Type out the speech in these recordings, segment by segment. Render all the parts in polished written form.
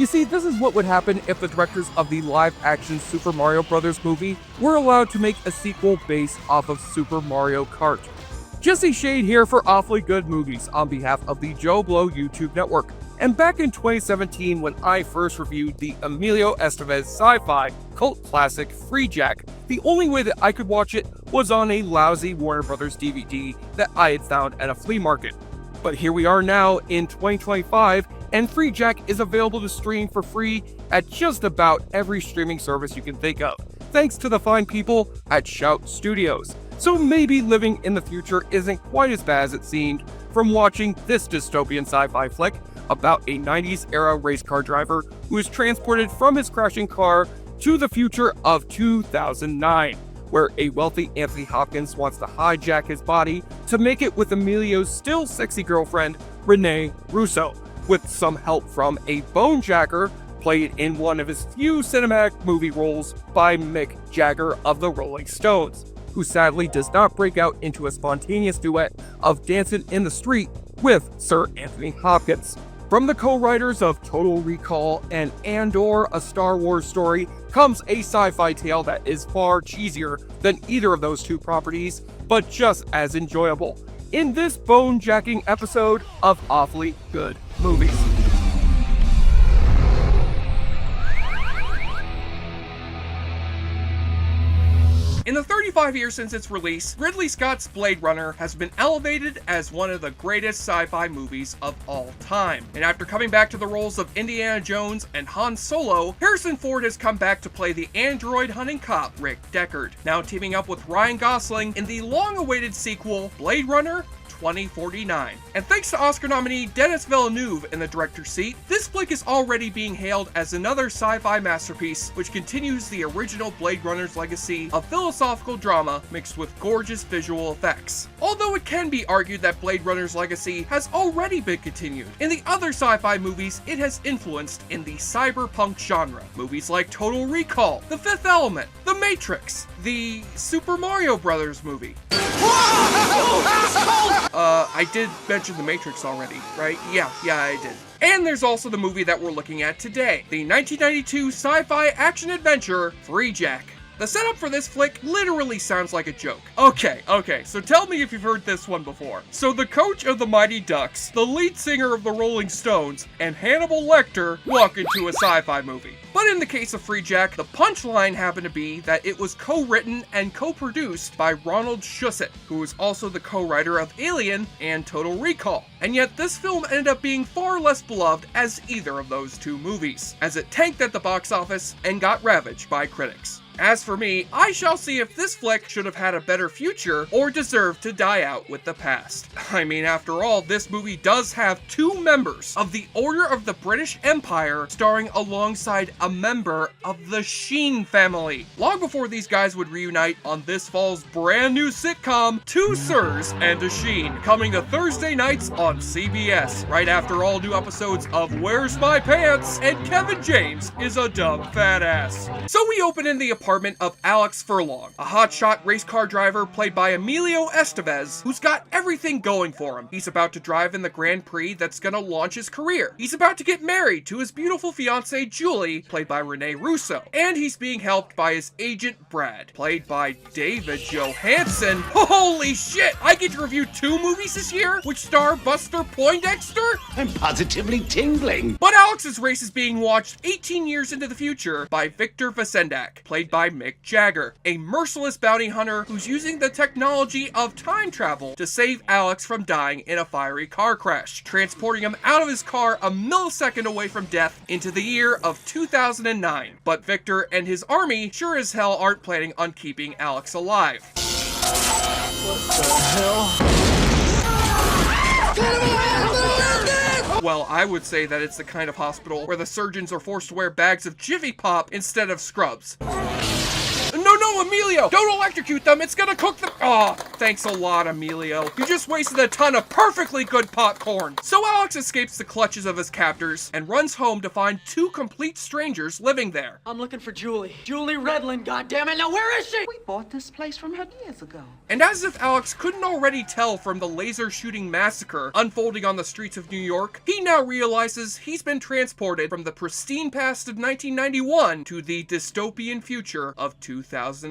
You see, this is what would happen if the directors of the live-action Super Mario Bros. Movie were allowed to make a sequel based off of Super Mario Kart. Jesse Shade here for Awfully Good Movies on behalf of the JoBlo YouTube network. And back in 2017, when I first reviewed the Emilio Estevez sci-fi cult classic Freejack, the only way that I could watch it was on a lousy Warner Bros. DVD that I had found at a flea market. But here we are now in 2025, and Freejack is available to stream for free at just about every streaming service you can think of, thanks to the fine people at Shout Studios. So maybe living in the future isn't quite as bad as it seemed from watching this dystopian sci-fi flick about a 90s era race car driver who is transported from his crashing car to the future of 2009, where a wealthy Anthony Hopkins wants to hijack his body to make it with Emilio's still sexy girlfriend, Renee Russo, with some help from a bonejacker played in one of his few cinematic movie roles by Mick Jagger of the Rolling Stones, who sadly does not break out into a spontaneous duet of Dancing in the Street with Sir Anthony Hopkins. From the co-writers of Total Recall and Andor, A Star Wars Story, comes a sci-fi tale that is far cheesier than either of those two properties, but just as enjoyable, in this bone-jacking episode of Awfully Good Movies. In the 35 years since its release, Ridley Scott's Blade Runner has been elevated as one of the greatest sci-fi movies of all time. And after coming back to the roles of Indiana Jones and Han Solo, Harrison Ford has come back to play the android-hunting cop Rick Deckard, now teaming up with Ryan Gosling in the long-awaited sequel, Blade Runner 2049. And thanks to Oscar nominee Denis Villeneuve in the director's seat, this flick is already being hailed as another sci-fi masterpiece which continues the original Blade Runner's legacy of philosophical drama mixed with gorgeous visual effects. Although it can be argued that Blade Runner's legacy has already been continued in the other sci-fi movies it has influenced in the cyberpunk genre. Movies like Total Recall, The Fifth Element, The Matrix, the Super Mario Bros. Movie. I did mention The Matrix already, right? Yeah, I did. And there's also the movie that we're looking at today, the 1992 sci-fi action-adventure Freejack. The setup for this flick literally sounds like a joke. Okay, so tell me if you've heard this one before. So the coach of the Mighty Ducks, the lead singer of the Rolling Stones, and Hannibal Lecter walk into a sci-fi movie. But in the case of Freejack, the punchline happened to be that it was co-written and co-produced by Ronald Shusett, who was also the co-writer of Alien and Total Recall. And yet this film ended up being far less beloved as either of those two movies, as it tanked at the box office and got ravaged by critics. As for me, I shall see if this flick should have had a better future or deserved to die out with the past. I mean, after all, this movie does have two members of the Order of the British Empire starring alongside a member of the Sheen family, long before these guys would reunite on this fall's brand new sitcom, Two Sirs and a Sheen, coming to Thursday nights on CBS, right after all new episodes of Where's My Pants and Kevin James is a Dumb Fat Ass. So we open in the apartment of Alex Furlong, a hotshot race car driver played by Emilio Estevez, who's got everything going for him. He's about to drive in the Grand Prix that's gonna launch his career. He's about to get married to his beautiful fiancée Julie, played by Renee Russo. And he's being helped by his agent Brad, played by David Johansen. Holy shit! I get to review two movies this year, which star Buster Poindexter? I'm positively tingling. But Alex's race is being watched 18 years into the future by Victor Vasendak, played by Mick Jagger, a merciless bounty hunter who's using the technology of time travel to save Alex from dying in a fiery car crash, transporting him out of his car a millisecond away from death into the year of 2009. But Victor and his army sure as hell aren't planning on keeping Alex alive. What the hell? Well, I would say that it's the kind of hospital where the surgeons are forced to wear bags of Jiffy Pop instead of scrubs. No, No, Emilio! Don't electrocute them! It's gonna cook them! Oh, thanks a lot, Emilio. You just wasted a ton of perfectly good popcorn. So Alex escapes the clutches of his captors and runs home to find two complete strangers living there. I'm looking for Julie. Julie Redland, goddammit! Now where is she? We bought this place from her years ago. And as if Alex couldn't already tell from the laser shooting massacre unfolding on the streets of New York, he now realizes he's been transported from the pristine past of 1991 to the dystopian future of 2009.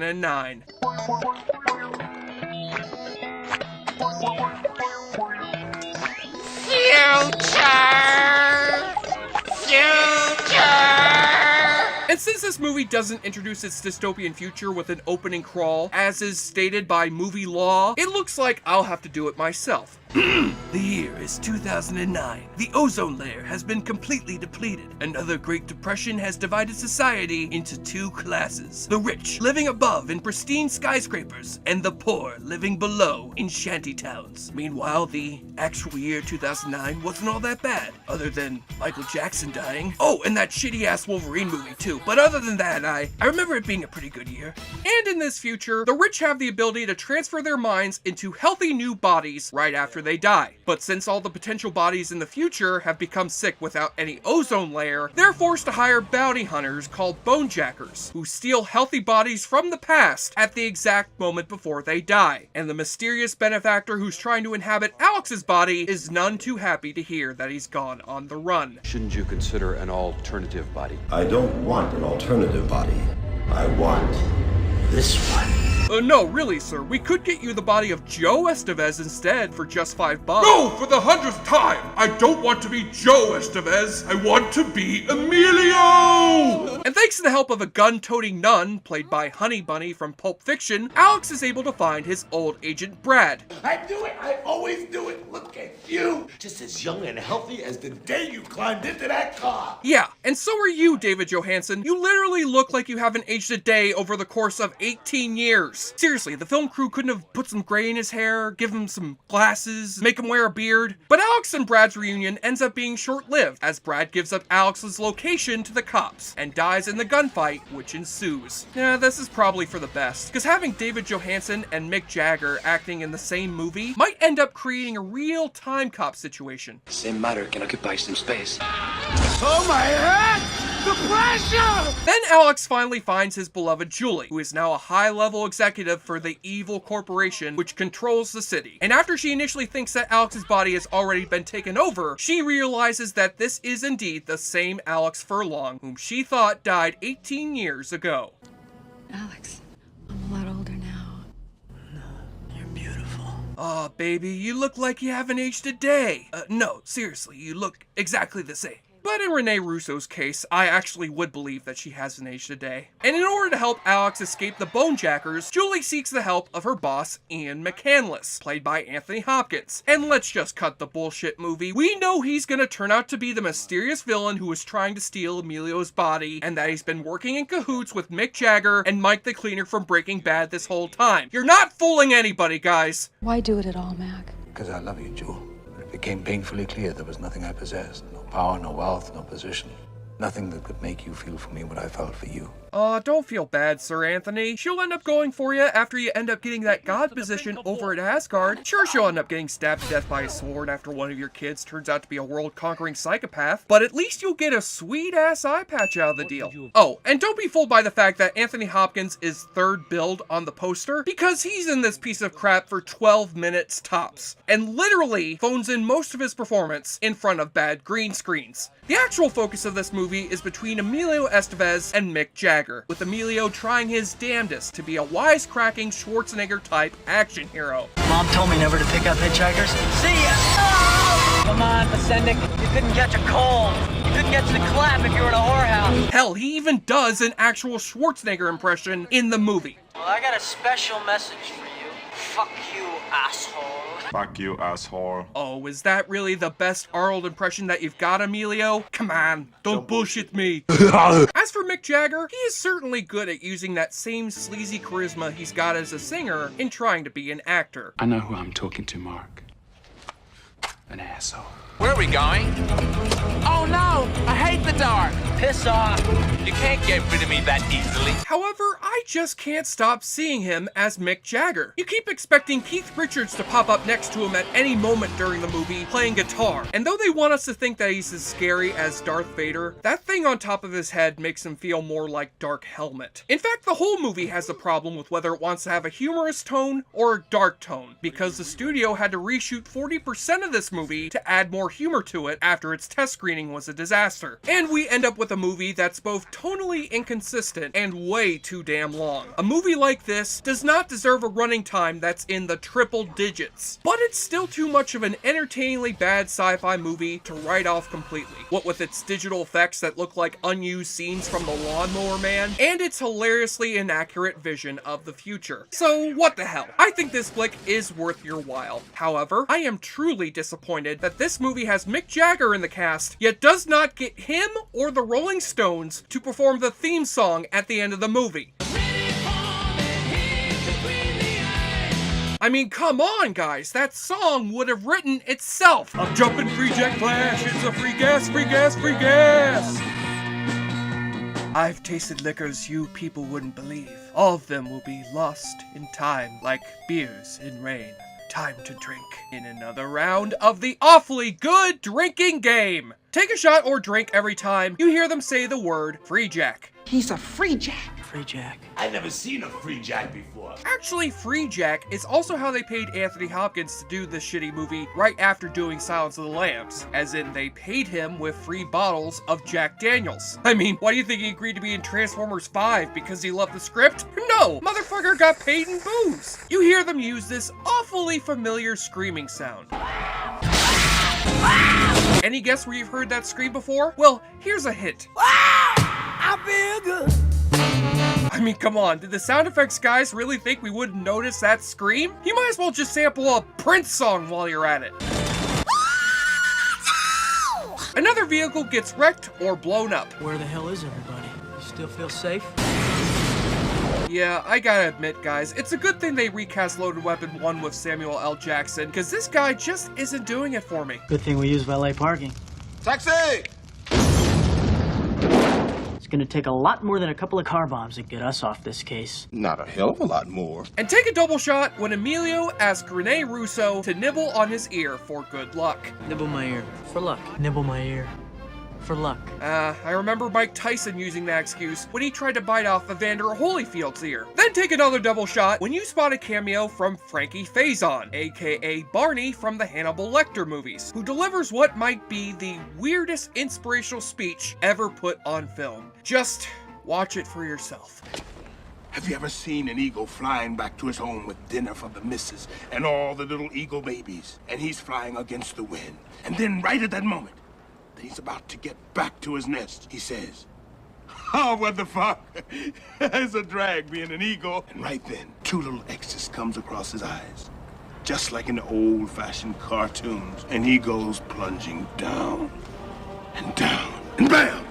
And since this movie doesn't introduce its dystopian future with an opening crawl, as is stated by movie law, it looks like I'll have to do it myself. The year is 2009. The ozone layer has been completely depleted. Another Great Depression has divided society into two classes. The rich living above in pristine skyscrapers, and the poor living below in shantytowns. Meanwhile, the actual year 2009 wasn't all that bad, other than Michael Jackson dying. Oh, and that shitty-ass Wolverine movie too. But other than that, I remember it being a pretty good year. And in this future, the rich have the ability to transfer their minds into healthy new bodies right after they die. But since all the potential bodies in the future have become sick without any ozone layer, they're forced to hire bounty hunters called bonejackers, who steal healthy bodies from the past at the exact moment before they die. And the mysterious benefactor who's trying to inhabit Alex's body is none too happy to hear that he's gone on the run. Shouldn't you consider an alternative body? I don't want an alternative body. I want this one. No, really, sir. We could get you the body of Joe Estevez instead for just $5. No, for the 100th time! I don't want to be Joe Estevez. I want to be Emilio! And thanks to the help of a gun-toting nun, played by Honey Bunny from Pulp Fiction, Alex is able to find his old agent Brad. I do it. I always do it. Look at you. Just as young and healthy as the day you climbed into that car. Yeah, and so are you, David Johansen. You literally look like you haven't aged a day over the course of 18 years. Seriously, the film crew couldn't have put some gray in his hair, give him some glasses, make him wear a beard. But Alex and Brad's reunion ends up being short-lived, as Brad gives up Alex's location to the cops, and dies in the gunfight which ensues. Yeah, this is probably for the best, because having David Johansen and Mick Jagger acting in the same movie might end up creating a real time cop situation. Same matter can occupy some space. Oh my head! The pressure! Then Alex finally finds his beloved Julie, who is now a high-level executive for the evil corporation which controls the city. And after she initially thinks that Alex's body has already been taken over, she realizes that this is indeed the same Alex Furlong, whom she thought died 18 years ago. Alex, I'm a lot older now. You're beautiful. Aw, baby, you look like you haven't aged a day. No, seriously, you look exactly the same. But in Rene Russo's case, I actually would believe that she hasn't aged a day. And in order to help Alex escape the Bonejackers, Julie seeks the help of her boss, Ian McCandless, played by Anthony Hopkins. And let's just cut the bullshit movie. We know he's gonna turn out to be the mysterious villain who was trying to steal Emilio's body, and that he's been working in cahoots with Mick Jagger and Mike the Cleaner from Breaking Bad this whole time. You're not fooling anybody, guys. Why do it at all, Mac? Because I love you, Jewel. It became painfully clear there was nothing I possessed. No power, no wealth, no position. Nothing that could make you feel for me what I felt for you. Don't feel bad, Sir Anthony. She'll end up going for you after you end up getting that god position over at Asgard. Sure, she'll end up getting stabbed to death by a sword after one of your kids turns out to be a world-conquering psychopath, but at least you'll get a sweet-ass eye patch out of the deal. Oh, and don't be fooled by the fact that Anthony Hopkins is third billed on the poster, because he's in this piece of crap for 12 minutes tops, and literally phones in most of his performance in front of bad green screens. The actual focus of this movie is between Emilio Estevez and Mick Jagger, with Emilio trying his damnedest to be a wisecracking Schwarzenegger-type action hero. Mom told me never to pick up hitchhikers. See ya! Oh! Come on, Pasendic. You couldn't catch a cold. You couldn't get to the clap if you were in a whorehouse. Hell, he even does an actual Schwarzenegger impression in the movie. Well, I got a special message for you. Fuck you, asshole. Fuck you, asshole. Oh, is that really the best Arnold impression that you've got, Emilio? Come on, don't bullshit me. As for Mick Jagger, he is certainly good at using that same sleazy charisma he's got as a singer in trying to be an actor. I know who I'm talking to, Mark. An asshole. Where are we going? Oh no! I hate the dark! Piss off. You can't get rid of me that easily. However, I just can't stop seeing him as Mick Jagger. You keep expecting Keith Richards to pop up next to him at any moment during the movie playing guitar. And though they want us to think that he's as scary as Darth Vader, that thing on top of his head makes him feel more like Dark Helmet. In fact, the whole movie has a problem with whether it wants to have a humorous tone or a dark tone, because the studio had to reshoot 40% of this movie to add more humor to it after its test screening was a disaster. And we end up with a movie that's both tonally inconsistent and way too damn long. A movie like this does not deserve a running time that's in the triple digits, but it's still too much of an entertainingly bad sci-fi movie to write off completely. What with its digital effects that look like unused scenes from The Lawnmower Man, and its hilariously inaccurate vision of the future. So what the hell? I think this flick is worth your while. However, I am truly disappointed that this movie has Mick Jagger in the cast, yet does not get him or the Rolling Stones to perform the theme song at the end of the movie. I mean, come on, guys. That song would have written itself. I'm jumping Freejack Flash. It's a free gas, free gas, free gas. I've tasted liquors you people wouldn't believe. All of them will be lost in time like beers in rain. Time to drink in another round of the awfully good drinking game. Take a shot or drink every time you hear them say the word Freejack. He's a Freejack. Freejack. I've never seen a Freejack before. Actually, Freejack is also how they paid Anthony Hopkins to do this shitty movie right after doing Silence of the Lambs. As in, they paid him with free bottles of Jack Daniels. I mean, why do you think he agreed to be in Transformers 5? Because he loved the script? No! Motherfucker got paid in booze! You hear them use this awfully familiar screaming sound. Any guess where you've heard that scream before? Well, here's a hint. I feel good. I mean, come on, did the sound effects guys really think we wouldn't notice that scream? You might as well just sample a Prince song while you're at it. Another vehicle gets wrecked or blown up. Where the hell is everybody? You still feel safe? Yeah, I gotta admit, guys, it's a good thing they recast Loaded Weapon 1 with Samuel L. Jackson, because this guy just isn't doing it for me. Good thing we use valet parking. Taxi! It's gonna take a lot more than a couple of car bombs to get us off this case. Not a hell of a lot more. And take a double shot when Emilio asks Rene Russo to nibble on his ear for good luck. Nibble my ear. For luck. Nibble my ear. For luck. I remember Mike Tyson using that excuse when he tried to bite off Evander Holyfield's ear. Then take another double shot when you spot a cameo from Frankie Faison, aka Barney from the Hannibal Lecter movies, who delivers what might be the weirdest inspirational speech ever put on film. Just watch it for yourself. Have you ever seen an eagle flying back to his home with dinner for the missus and all the little eagle babies? And he's flying against the wind. And then right at that moment, he's about to get back to his nest, he says, "Oh, what the fuck? It's a drag being an eagle." And right then, two little X's comes across his eyes, just like in the old-fashioned cartoons. And he goes plunging down, and bam!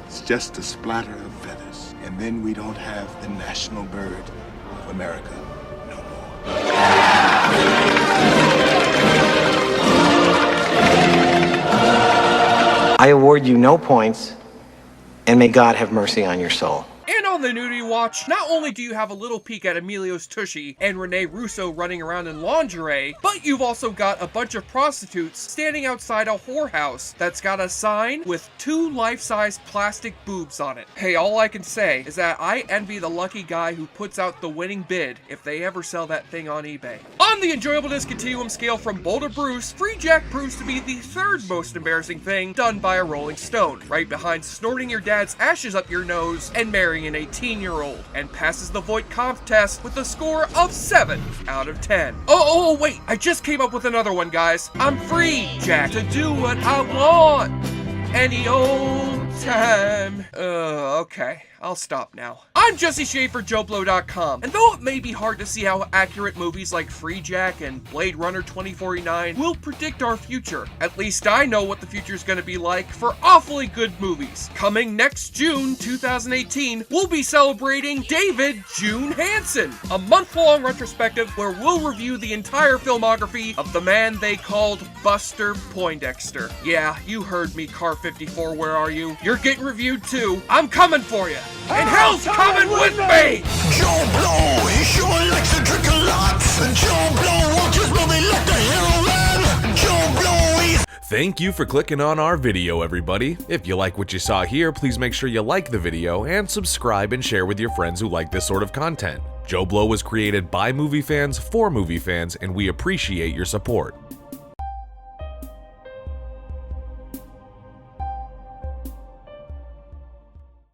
It's just a splatter of feathers. And then we don't have the national bird of America no more. I award you no points, and may God have mercy on your soul. And on the nudity watch, not only do you have a little peek at Emilio's tushy and Rene Russo running around in lingerie, but you've also got a bunch of prostitutes standing outside a whorehouse that's got a sign with 2 life-size plastic boobs on it. Hey, all I can say is that I envy the lucky guy who puts out the winning bid if they ever sell that thing on eBay. On the enjoyableness continuum scale from Bull to Bruce, Freejack proves to be the 3rd most embarrassing thing done by a Rolling Stone, right behind snorting your dad's ashes up your nose and marrying an 18-year-old, and passes the Voight-Kampff test with a score of 7 out of 10. Oh, wait, I just came up with another one, guys. I'm free, Jack, to do what I want any old time. Okay, I'll stop now. I'm Jesse Schaefer, JoBlo.com, and though it may be hard to see how accurate movies like Freejack and Blade Runner 2049 will predict our future, at least I know what the future's gonna be like for awfully good movies. Coming next June 2018, we'll be celebrating David June Hansen, a month-long retrospective where we'll review the entire filmography of the man they called Buster Poindexter. Yeah, you heard me, Car 54, where are you? You're getting reviewed too. I'm coming for you. And hell's coming with me! JoBlo, he sure likes to drink a lot. JoBlo won't just movie like the heroine. JoBlo, he's... Thank you for clicking on our video, everybody. If you like what you saw here, please make sure you like the video and subscribe and share with your friends who like this sort of content. JoBlo was created by movie fans for movie fans, and we appreciate your support.